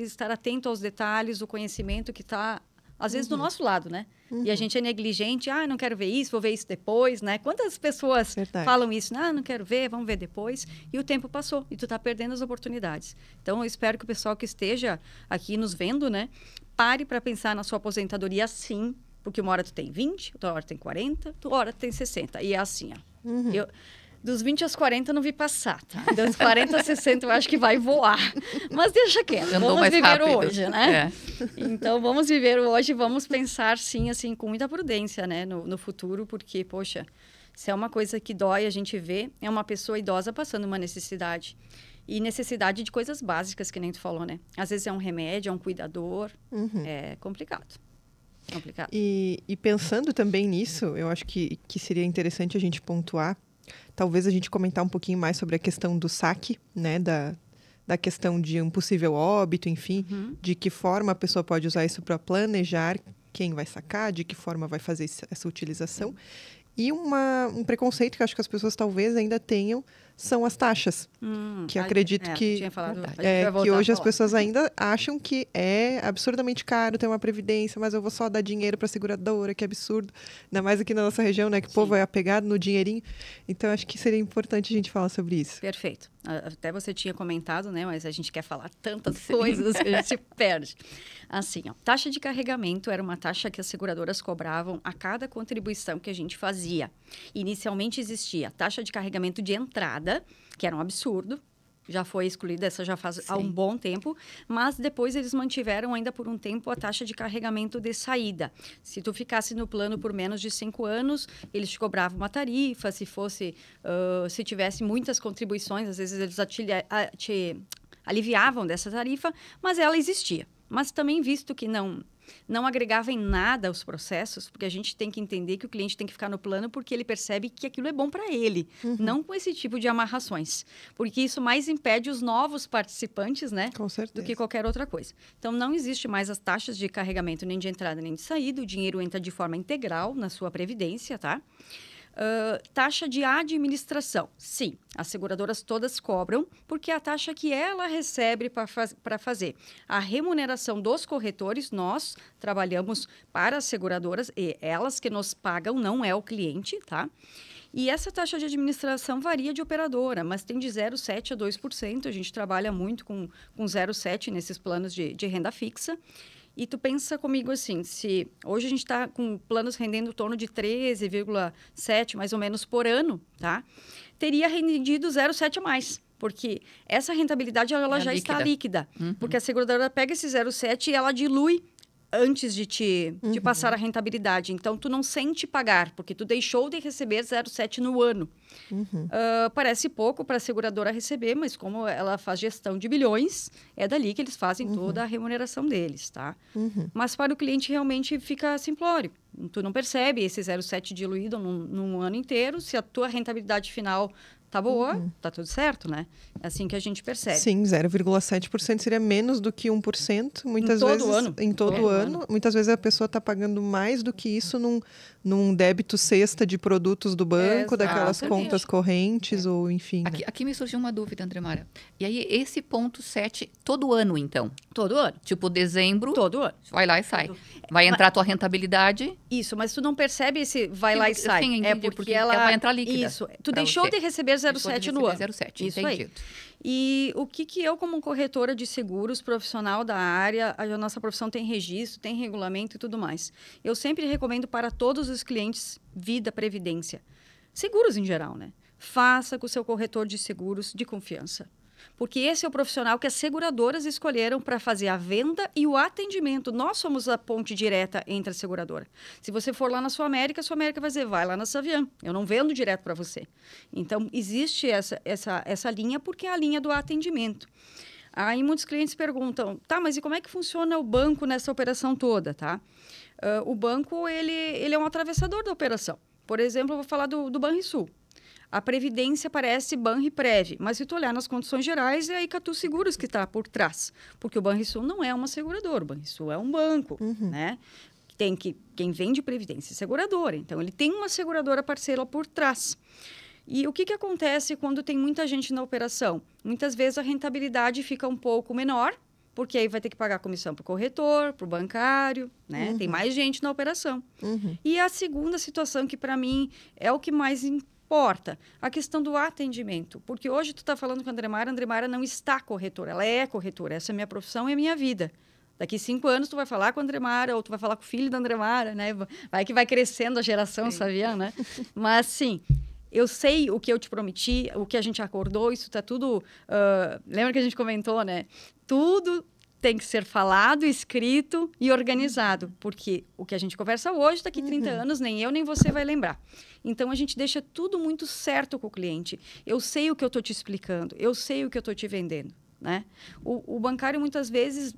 estar atento aos detalhes, o conhecimento que está, às vezes, do nosso lado, né? E a gente é negligente, não quero ver isso, vou ver isso depois, né? Quantas pessoas falam isso? Não quero ver, vamos ver depois. E o tempo passou e tu está perdendo as oportunidades. Então, eu espero que o pessoal que esteja aqui nos vendo, né? Pare para pensar na sua aposentadoria sim, porque uma hora tu tem 20, outra hora tu tem 40, outra hora tu tem 60. E é assim, ó. Dos 20 aos 40 eu não vi passar, tá? Dos 40 a 60 eu acho que vai voar. Mas deixa quieto, vamos viver rápido. Hoje, né? Então, vamos viver hoje, vamos pensar sim, assim, com muita prudência, né? No futuro, porque, poxa, se é uma coisa que dói a gente vê, é uma pessoa idosa passando uma necessidade. E necessidade de coisas básicas, que nem tu falou, né? Às vezes é um remédio, é um cuidador. É complicado. E pensando também nisso, eu acho que seria interessante a gente pontuar, talvez a gente comentar um pouquinho mais sobre a questão do saque, né? Da questão de um possível óbito, enfim, de que forma a pessoa pode usar isso para planejar quem vai sacar, de que forma vai fazer essa utilização. E um preconceito que eu acho que as pessoas talvez ainda tenham são as taxas. Que acredito que hoje as pessoas ainda acham que é absurdamente caro ter uma previdência, mas eu vou só dar dinheiro para a seguradora, que absurdo. Ainda mais aqui na nossa região, né? Que o povo é apegado no dinheirinho. Então, acho que seria importante a gente falar sobre isso. Perfeito. Até você tinha comentado, né? Mas a gente quer falar tantas coisas que a gente se perde. Assim, ó, taxa de carregamento era uma taxa que as seguradoras cobravam a cada contribuição que a gente fazia. Inicialmente existia a taxa de carregamento de entrada, que era um absurdo, já foi excluída, essa já faz há um bom tempo, mas depois eles mantiveram ainda por um tempo a taxa de carregamento de saída. Se tu ficasse no plano por menos de 5 anos, eles te cobravam uma tarifa, se tivesse muitas contribuições, às vezes eles te aliviavam dessa tarifa, mas ela existia. Mas também visto que não agregava em nada os processos, porque a gente tem que entender que o cliente tem que ficar no plano porque ele percebe que aquilo é bom para ele, não com esse tipo de amarrações, porque isso mais impede os novos participantes, né, Com certeza. do que qualquer outra coisa. Então, não existe mais as taxas de carregamento nem de entrada nem de saída, o dinheiro entra de forma integral na sua previdência, tá? Taxa de administração. Sim, as seguradoras todas cobram, porque é a taxa que ela recebe para fazer a remuneração dos corretores. Nós trabalhamos para as seguradoras e elas que nos pagam, não é o cliente, tá? E essa taxa de administração varia de operadora, mas tem de 0,7% a 2%. A gente trabalha muito com 0,7% nesses planos de renda fixa. E tu pensa comigo assim, se hoje a gente está com planos rendendo em torno de 13,7 mais ou menos por ano, tá? Teria rendido 0,7 a mais, porque essa rentabilidade ela já está líquida. Porque a seguradora pega esse 0,7 e ela dilui antes de te passar a rentabilidade. Então, tu não sente pagar, porque tu deixou de receber 0,7 no ano. Parece pouco para a seguradora receber, mas como ela faz gestão de bilhões, é dali que eles fazem toda a remuneração deles, tá? Mas para o cliente realmente fica simplório. Tu não percebe esse 0,7 diluído num ano inteiro. Se a tua rentabilidade final tá boa, tá tudo certo, né? É assim que a gente percebe. Sim, 0,7% seria menos do que 1%. Muitas em vezes, todo ano. Em todo ano. Muitas vezes a pessoa está pagando mais do que isso num débito cesta de produtos do banco, daquelas contas correntes, ou enfim. Aqui me surgiu uma dúvida, Andremara. E aí, esse ponto 7, todo ano, então? Todo ano. Tipo, dezembro, todo ano. vai lá e sai. Vai entrar a tua rentabilidade. Isso, mas tu não percebe esse vai lá e sai. Sim, entendi, porque ela vai entrar líquida. Isso. Tu deixou de receber 0,7 no ano. 0,7, isso entendido. Aí. E o que eu, como corretora de seguros, profissional da área, a nossa profissão tem registro, tem regulamento e tudo mais. Eu sempre recomendo para todos os clientes vida, previdência. Seguros em geral, né? Faça com o seu corretor de seguros de confiança. Porque esse é o profissional que as seguradoras escolheram para fazer a venda e o atendimento. Nós somos a ponte direta entre a seguradora. Se você for lá na Sua América vai dizer, vai lá na Savian. Eu não vendo direto para você. Então, existe essa linha porque é a linha do atendimento. Aí, muitos clientes perguntam, tá, mas e como é que funciona o banco nessa operação toda, tá? O banco, ele é um atravessador da operação. Por exemplo, eu vou falar do Banrisul. A Previdência parece Banriprev, mas se tu olhar nas condições gerais, é a Icatu Seguros que está por trás. Porque o Banrisul não é uma seguradora, o Banrisul é um banco, né? Quem vende Previdência é seguradora, então ele tem uma seguradora parceira por trás. E o que acontece quando tem muita gente na operação? Muitas vezes a rentabilidade fica um pouco menor, porque aí vai ter que pagar comissão para o corretor, para o bancário, né? Tem mais gente na operação. E a segunda situação, que para mim é o que mais importa, a questão do atendimento. Porque hoje tu está falando com a Andremara não está corretora, ela é corretora. Essa é a minha profissão e a minha vida. Daqui 5 anos tu vai falar com a Andremara ou tu vai falar com o filho da Andremara, né? Vai crescendo a geração, Savian, né? Mas, sim, eu sei o que eu te prometi, o que a gente acordou, isso está tudo... lembra que a gente comentou, né? Tudo tem que ser falado, escrito e organizado, porque o que a gente conversa hoje, daqui 30 anos, nem eu nem você vai lembrar. Então, a gente deixa tudo muito certo com o cliente. Eu sei o que eu estou te explicando, eu sei o que eu estou te vendendo, né? O bancário, muitas vezes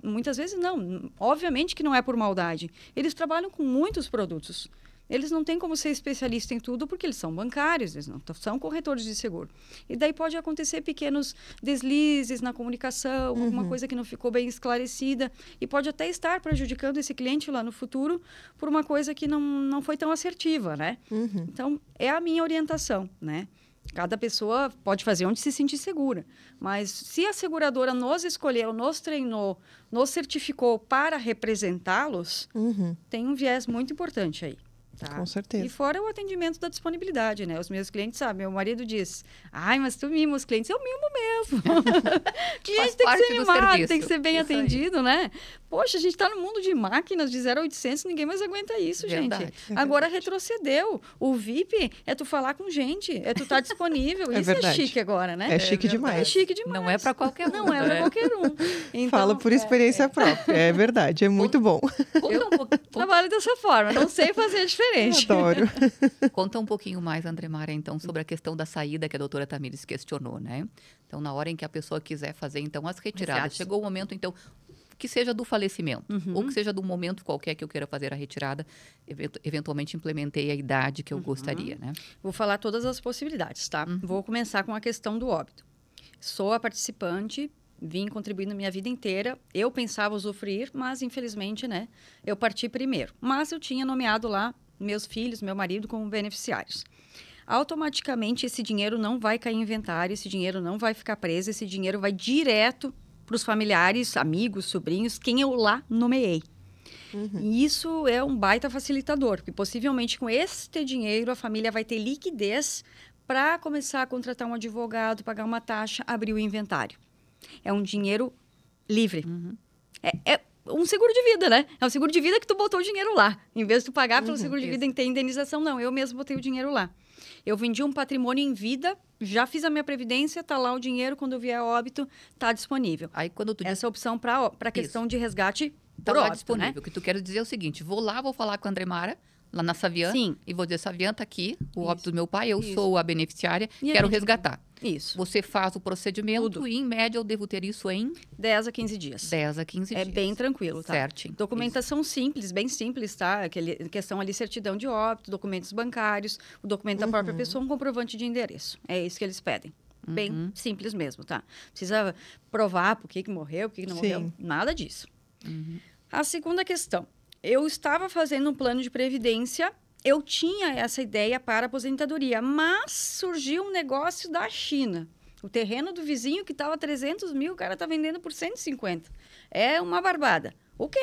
não, obviamente que não é por maldade. Eles trabalham com muitos produtos. Eles não têm como ser especialista em tudo porque eles são bancários, eles não são corretores de seguro. E daí pode acontecer pequenos deslizes na comunicação, alguma coisa que não ficou bem esclarecida e pode até estar prejudicando esse cliente lá no futuro por uma coisa que não foi tão assertiva, né? Então, é a minha orientação, né? Cada pessoa pode fazer onde se sentir segura. Mas se a seguradora nos escolheu, nos treinou, nos certificou para representá-los, tem um viés muito importante aí. Tá? Com certeza. E fora o atendimento da disponibilidade, né? Os meus clientes sabem, meu marido diz, ai, mas tu mima os clientes. Eu mimo mesmo. Cliente tem que ser mimado, tem que ser bem atendido, né? Poxa, a gente está no mundo de máquinas de 0 a 800, ninguém mais aguenta isso, gente. Agora retrocedeu. O VIP é tu falar com gente, é tu estar disponível. Isso é chique agora, né? É chique demais. É chique demais. Não é para qualquer um. Não é para qualquer um. Então, fala por experiência própria. É verdade, é muito bom. Eu trabalho dessa forma, não sei fazer diferente. Adoro. Conta um pouquinho mais, Andremara, então, sobre a questão da saída que a doutora Tamires questionou, né? Então, na hora em que a pessoa quiser fazer, então, as retiradas. Chegou o momento, então, que seja do falecimento, ou que seja do momento qualquer que eu queira fazer a retirada, eventualmente implementei a idade que eu gostaria, né? Vou falar todas as possibilidades, tá? Vou começar com a questão do óbito. Sou a participante, vim contribuindo minha vida inteira. Eu pensava usufruir, mas infelizmente, né? Eu parti primeiro. Mas eu tinha nomeado lá meus filhos, meu marido como beneficiários. Automaticamente esse dinheiro não vai cair em inventário, esse dinheiro não vai ficar preso, esse dinheiro vai direto para os familiares, amigos, sobrinhos, quem eu lá nomeei. E isso é um baita facilitador, porque possivelmente com este dinheiro a família vai ter liquidez para começar a contratar um advogado, pagar uma taxa, abrir o inventário. É um dinheiro livre. É um seguro de vida, né? É um seguro de vida que tu botou o dinheiro lá. Em vez de tu pagar pelo seguro de vida e ter indenização, não. Eu mesmo botei o dinheiro lá. Eu vendi um patrimônio em vida, já fiz a minha previdência, tá lá o dinheiro, quando eu vier óbito, tá disponível. Aí, quando tu essa opção para a questão de resgate tá por lá óbito, disponível. né? O que tu quer dizer é o seguinte, vou falar com a Andremara, lá na Savian, e vou dizer, Savian, tá aqui, o óbito do meu pai, eu sou a beneficiária, quero resgatar. Isso. Você faz o procedimento e, em média, eu devo ter isso em 10 a 15 dias. 10 a 15 dias. É bem tranquilo, tá? Certinho. Documentação simples, bem simples, tá? Questão ali, certidão de óbito, documentos bancários, o documento da própria pessoa, um comprovante de endereço. É isso que eles pedem. Bem simples mesmo, tá? Precisa provar por que morreu, por que não morreu. Nada disso. A segunda questão. Eu estava fazendo um plano de previdência, eu tinha essa ideia para aposentadoria, mas surgiu um negócio da China. O terreno do vizinho que estava 300 mil, o cara está vendendo por 150. É uma barbada. Ok.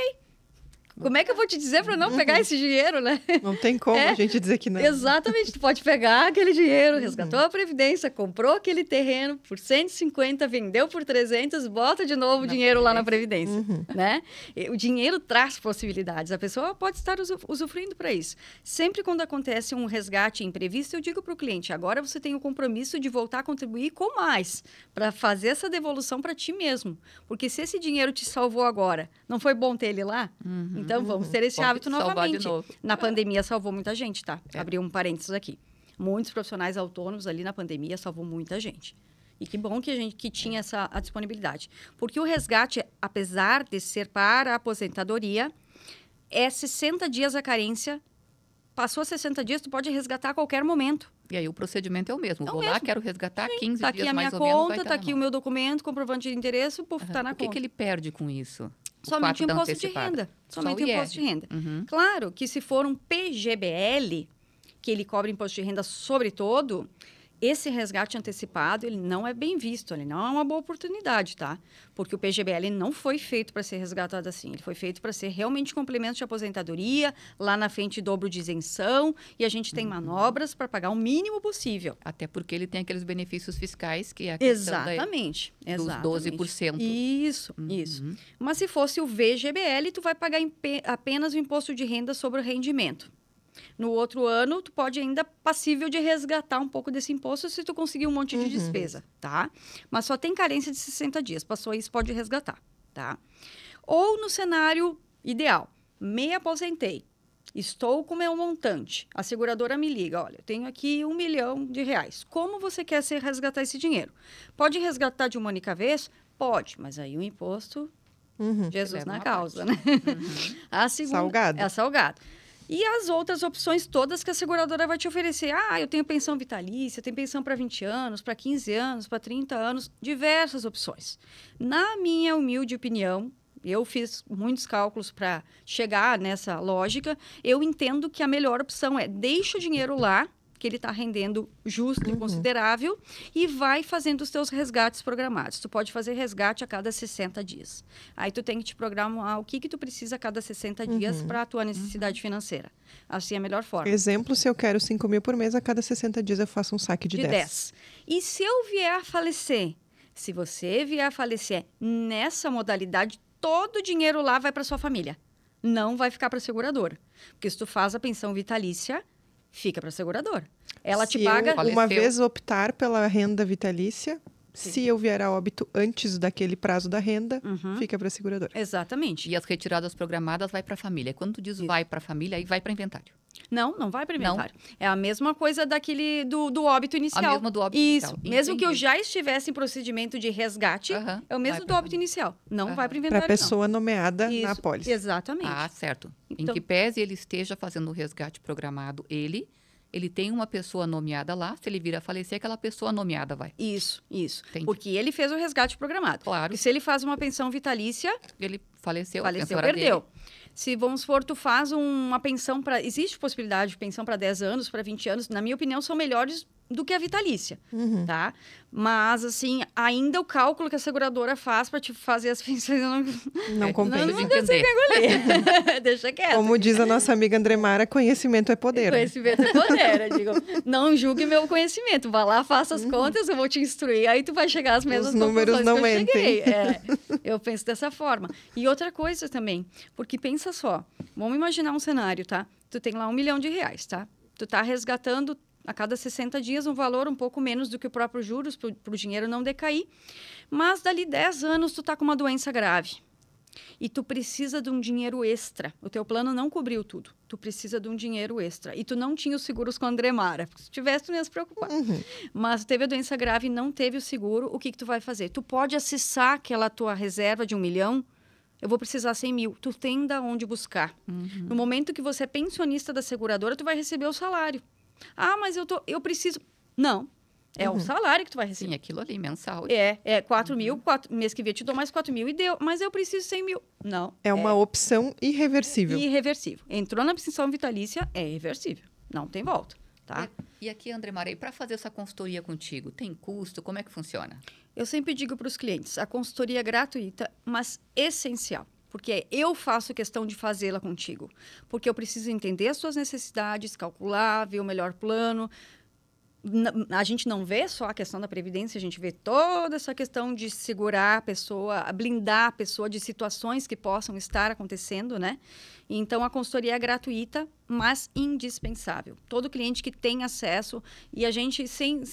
Como é que eu vou te dizer para não pegar esse dinheiro, né? Não tem como a gente dizer que não. Exatamente. Tu pode pegar aquele dinheiro, resgatou a previdência, comprou aquele terreno por 150, vendeu por 300, bota de novo o dinheiro lá na previdência, né? O dinheiro traz possibilidades. A pessoa pode estar usufruindo para isso. Sempre quando acontece um resgate imprevisto, eu digo para o cliente, agora você tem o compromisso de voltar a contribuir com mais, para fazer essa devolução para ti mesmo. Porque se esse dinheiro te salvou agora, não foi bom ter ele lá? Então, vamos ter esse hábito novamente. Na pandemia, salvou muita gente, tá? Abriu um parênteses aqui. Muitos profissionais autônomos ali na pandemia salvou muita gente. E que bom que a gente tinha a disponibilidade. Porque o resgate, apesar de ser para a aposentadoria, é 60 dias a carência. Passou 60 dias, tu pode resgatar a qualquer momento. E aí o procedimento é o mesmo. Vou lá, quero resgatar 15 tá dias aqui mais a ou minha menos. conta, tá aqui o meu documento, comprovante de endereço, tá na conta. O que ele perde com isso? Somente o imposto de renda. Somente o imposto de renda. Claro que se for um PGBL, que ele cobra imposto de renda sobre todo, esse resgate antecipado, ele não é bem visto, ele não é uma boa oportunidade, tá? Porque o PGBL não foi feito para ser resgatado assim, ele foi feito para ser realmente complemento de aposentadoria, lá na frente dobro de isenção, e a gente tem manobras para pagar o mínimo possível. Até porque ele tem aqueles benefícios fiscais que é a questão dos 12%. Isso. Mas se fosse o VGBL, tu vai pagar apenas o imposto de renda sobre o rendimento. No outro ano, tu pode ainda passível de resgatar um pouco desse imposto se tu conseguir um monte de despesa, tá? Mas só tem carência de 60 dias. Passou isso, pode resgatar, tá? Ou no cenário ideal, me aposentei, estou com meu montante, a seguradora me liga, olha, eu tenho aqui R$1 milhão. Como você quer resgatar esse dinheiro? Pode resgatar de uma única vez? Pode, mas aí o imposto, Jesus na causa, né? A segunda, salgado. É salgado. E as outras opções todas que a seguradora vai te oferecer. Eu tenho pensão vitalícia, eu tenho pensão para 20 anos, para 15 anos, para 30 anos, diversas opções. Na minha humilde opinião, eu fiz muitos cálculos para chegar nessa lógica, eu entendo que a melhor opção é deixa o dinheiro lá, que ele está rendendo justo e considerável, e vai fazendo os teus resgates programados. Tu pode fazer resgate a cada 60 dias. Aí tu tem que te programar o que tu precisa a cada 60 dias para a tua necessidade financeira. Assim é a melhor forma. Exemplo, se eu quero 5 mil por mês, a cada 60 dias eu faço um saque de 10. E se eu vier a falecer? Se você vier a falecer nessa modalidade, todo o dinheiro lá vai para sua família. Não vai ficar para a seguradora. Porque se tu faz a pensão vitalícia, fica para a seguradora. Ela te paga... Uma vez optar pela renda vitalícia, se eu vier a óbito antes daquele prazo da renda, fica para a seguradora. Exatamente. E as retiradas programadas vai para a família. Quando tu diz vai para a família, aí vai para inventário. Não vai para inventário. É a mesma coisa daquele do óbito inicial. A mesma do óbito Isso. inicial. Mesmo Entendi. que eu já estivesse em procedimento de resgate, é o mesmo do óbito inicial. Não vai para inventário, para a pessoa nomeada na apólice. Exatamente. Ah, certo. Então, em que pese ele esteja fazendo o resgate programado, ele tem uma pessoa nomeada lá. Se ele vir a falecer, aquela pessoa nomeada vai. Isso. Entendi. Porque ele fez o resgate programado. Claro. Porque se ele faz uma pensão vitalícia, Ele faleceu, perdeu. Se, vamos supor, tu faz uma pensão para... Existe possibilidade de pensão para 10 anos, para 20 anos. Na minha opinião, são melhores do que a vitalícia, tá? Mas, assim, ainda o cálculo que a seguradora faz para te fazer as pensões... Não compensa. Não consigo engolir. Deixa quieto. Como diz a nossa amiga Andremara, conhecimento é poder. Conhecimento é poder. Eu digo, não julgue meu conhecimento. Vá lá, faça as contas, eu vou te instruir. Aí tu vai chegar às mesmas números conclusões não que eu mentem. cheguei. Eu penso dessa forma. E outra coisa também, porque pensa só, vamos imaginar um cenário, tá? Tu tem lá R$1 milhão, tá? Tu tá resgatando a cada 60 dias um valor um pouco menos do que o próprio juros, para o dinheiro não decair. Mas dali 10 anos tu tá com uma doença grave. E tu precisa de um dinheiro extra. O teu plano não cobriu tudo. Tu precisa de um dinheiro extra. E tu não tinha os seguros com a Andremara. Se tivesse, tu não ia se preocupar. Mas teve a doença grave e não teve o seguro, o que tu vai fazer? Tu pode acessar aquela tua reserva de R$1 milhão. Eu vou precisar 100 mil. Tu tem da onde buscar. No momento que você é pensionista da seguradora, tu vai receber o salário. Ah, mas eu preciso... Não. É o salário que tu vai receber. Sim, aquilo ali, mensal. 4 mil, mês que vem eu te dou mais 4 mil e deu. Mas eu preciso 100 mil. Não. É uma opção irreversível. Irreversível. Entrou na pensão vitalícia, é irreversível. Não tem volta, tá? E aqui, André Marei, para fazer essa consultoria contigo, tem custo? Como é que funciona? Eu sempre digo para os clientes, a consultoria é gratuita, mas essencial. Porque eu faço questão de fazê-la contigo. Porque eu preciso entender as suas necessidades, calcular, ver o melhor plano. A gente não vê só a questão da previdência, a gente vê toda essa questão de segurar a pessoa, blindar a pessoa de situações que possam estar acontecendo, né? Então, a consultoria é gratuita, mas indispensável. Todo cliente que tem acesso, e a gente sem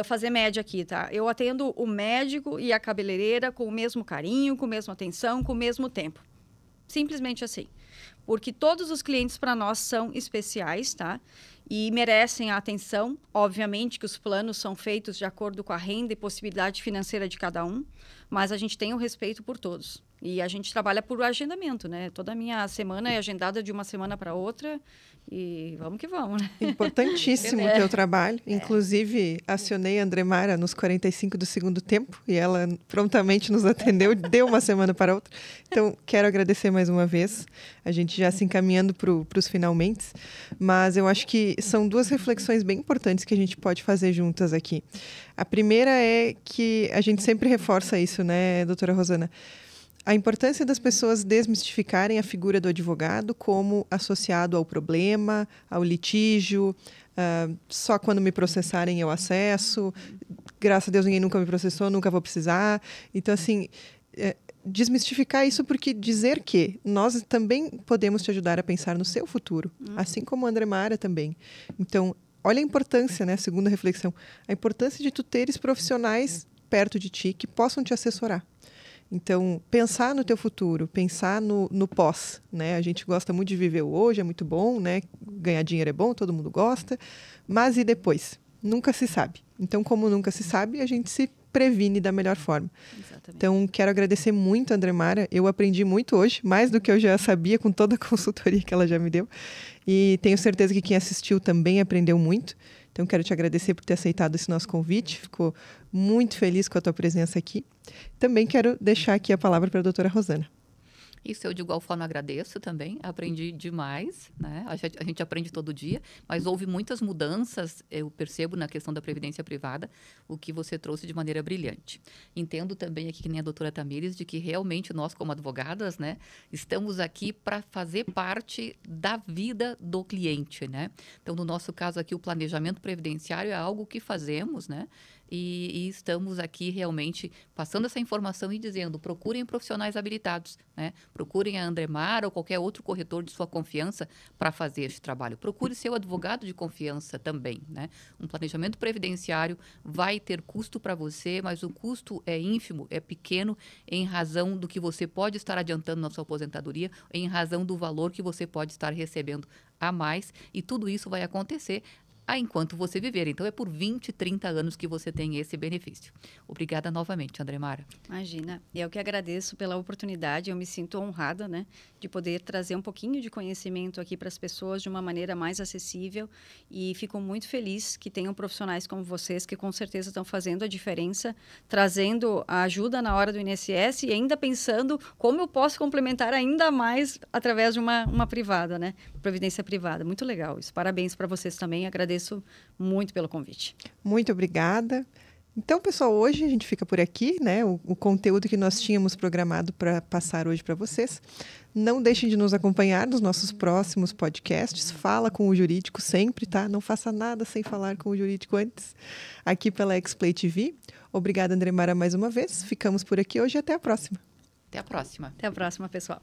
fazer média aqui, tá? Eu atendo o médico e a cabeleireira com o mesmo carinho, com a mesma atenção, com o mesmo tempo. Simplesmente assim. Porque todos os clientes para nós são especiais, tá? E merecem a atenção. Obviamente que os planos são feitos de acordo com a renda e possibilidade financeira de cada um, mas a gente tem o respeito por todos. E a gente trabalha por agendamento, né? Toda a minha semana é agendada de uma semana para outra e vamos que vamos, né? Importantíssimo o teu trabalho. Inclusive, acionei a Andremara nos 45 do segundo tempo e ela prontamente nos atendeu, deu uma semana para outra. Então, quero agradecer mais uma vez. A gente já se encaminhando para os finalmente, mas eu acho que são duas reflexões bem importantes que a gente pode fazer juntas aqui. A primeira é que a gente sempre reforça isso, né, doutora Rosana? A importância das pessoas desmistificarem a figura do advogado como associado ao problema, ao litígio, só quando me processarem eu acesso, graças a Deus ninguém nunca me processou, nunca vou precisar. Então, assim, desmistificar isso porque dizer que nós também podemos te ajudar a pensar no seu futuro, assim como a Andremara também. Então, olha a importância, né, a segunda reflexão, a importância de tu teres profissionais perto de ti que possam te assessorar. Então, pensar no teu futuro, pensar no pós, né? A gente gosta muito de viver o hoje, é muito bom, né? Ganhar dinheiro é bom, todo mundo gosta. Mas e depois? Nunca se sabe. Então, como nunca se sabe, a gente se previne da melhor forma. Exatamente. Então, quero agradecer muito a Andremara. Eu aprendi muito hoje, mais do que eu já sabia com toda a consultoria que ela já me deu. E tenho certeza que quem assistiu também aprendeu muito. Então, quero te agradecer por ter aceitado esse nosso convite. Ficou muito feliz com a tua presença aqui. Também quero deixar aqui a palavra para a doutora Rosana. Isso eu de igual forma agradeço também, aprendi demais, né? A gente aprende todo dia, mas houve muitas mudanças, eu percebo na questão da previdência privada, o que você trouxe de maneira brilhante. Entendo também aqui, que nem a doutora Tamires, de que realmente nós como advogadas, né, estamos aqui para fazer parte da vida do cliente, né? Então, no nosso caso aqui, o planejamento previdenciário é algo que fazemos, né? E estamos aqui realmente passando essa informação e dizendo, procurem profissionais habilitados, né? Procurem a Andremar ou qualquer outro corretor de sua confiança para fazer este trabalho. Procure seu advogado de confiança também, né? Um planejamento previdenciário vai ter custo para você, mas o custo é ínfimo, é pequeno em razão do que você pode estar adiantando na sua aposentadoria, em razão do valor que você pode estar recebendo a mais, e tudo isso vai acontecer enquanto você viver. Então, é por 20, 30 anos que você tem esse benefício. Obrigada novamente, Andremara. Imagina. Eu que agradeço pela oportunidade. Eu me sinto honrada, né, de poder trazer um pouquinho de conhecimento aqui para as pessoas de uma maneira mais acessível, e fico muito feliz que tenham profissionais como vocês que com certeza estão fazendo a diferença, trazendo a ajuda na hora do INSS e ainda pensando como eu posso complementar ainda mais através de uma privada, né? Previdência privada. Muito legal isso. Parabéns para vocês também. Agradeço muito pelo convite. Muito obrigada. Então, pessoal, hoje a gente fica por aqui, né? O conteúdo que nós tínhamos programado para passar hoje para vocês. Não deixem de nos acompanhar nos nossos próximos podcasts. Fala com o jurídico sempre, tá? Não faça nada sem falar com o jurídico antes. Aqui pela X-Play TV. Obrigada, Andremara, mais uma vez. Ficamos por aqui hoje e até a próxima. Até a próxima. Até a próxima, pessoal.